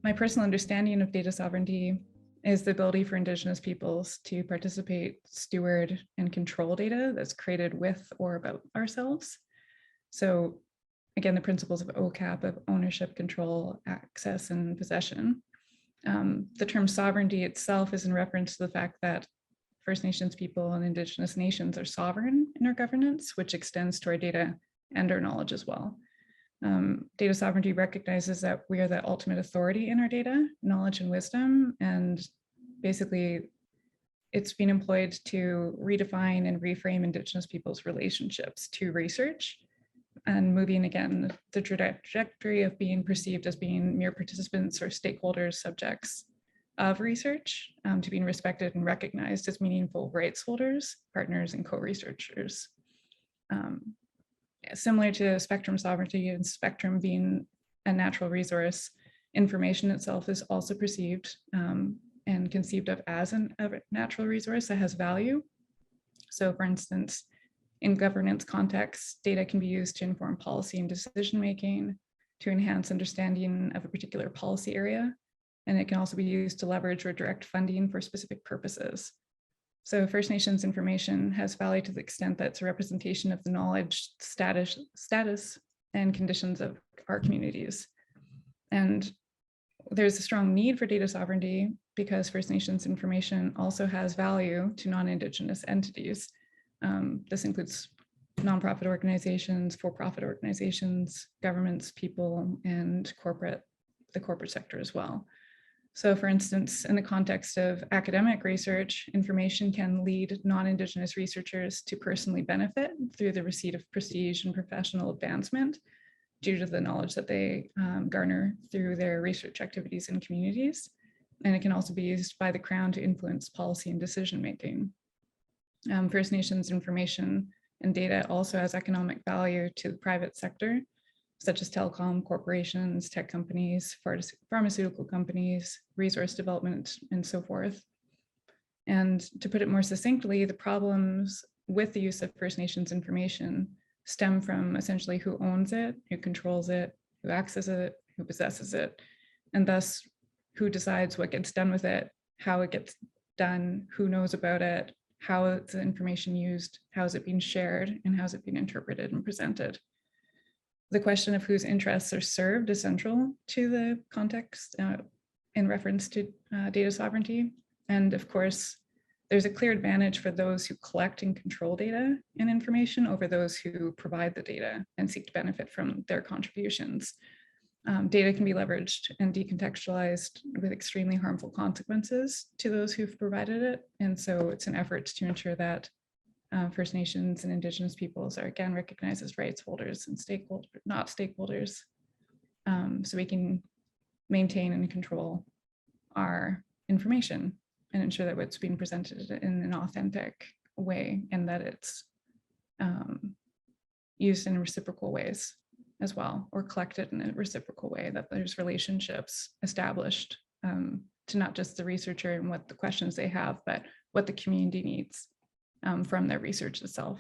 My personal understanding of data sovereignty is the ability for Indigenous peoples to participate, steward, and control data that's created with or about ourselves. So again, the principles of OCAP, of ownership, control, access, and possession. The term sovereignty itself is in reference to the fact that First Nations people and Indigenous nations are sovereign in our governance, which extends to our data and our knowledge as well. Data sovereignty recognizes that we are the ultimate authority in our data, knowledge, and wisdom. And basically, it's been employed to redefine and reframe Indigenous people's relationships to research, and moving again the trajectory of being perceived as being mere participants or stakeholders, subjects of research, to being respected and recognized as meaningful rights holders, partners, and co-researchers. Similar to spectrum sovereignty and spectrum being a natural resource, information itself is also perceived and conceived of as a natural resource that has value. So for instance, in governance contexts, data can be used to inform policy and decision-making, to enhance understanding of a particular policy area, and it can also be used to leverage or direct funding for specific purposes. So First Nations information has value to the extent that it's a representation of the knowledge, status, and conditions of our communities. And there's a strong need for data sovereignty because First Nations information also has value to non-Indigenous entities. This includes nonprofit organizations, for-profit organizations, governments, people, and the corporate sector as well. So for instance, in the context of academic research, information can lead non-Indigenous researchers to personally benefit through the receipt of prestige and professional advancement due to the knowledge that they garner through their research activities in communities. And it can also be used by the Crown to influence policy and decision-making. First Nations information and data also has economic value to the private sector, such as telecom corporations, tech companies, pharmaceutical companies, resource development, and so forth. And to put it more succinctly, the problems with the use of First Nations information stem from essentially who owns it, who controls it, who accesses it, who possesses it, and thus who decides what gets done with it, how it gets done, who knows about it, how is the information used, how is it being shared, and how is it being interpreted and presented. The question of whose interests are served is central to the context in reference to data sovereignty. And of course, there's a clear advantage for those who collect and control data and information over those who provide the data and seek to benefit from their contributions. Data can be leveraged and decontextualized with extremely harmful consequences to those who've provided it. And so it's an effort to ensure that First Nations and Indigenous peoples are again recognized as rights holders and not stakeholders, so we can maintain and control our information and ensure that what's being presented in an authentic way and that it's used in reciprocal ways as well, or collected in a reciprocal way, that there's relationships established to not just the researcher and what the questions they have, but what the community needs from their research itself.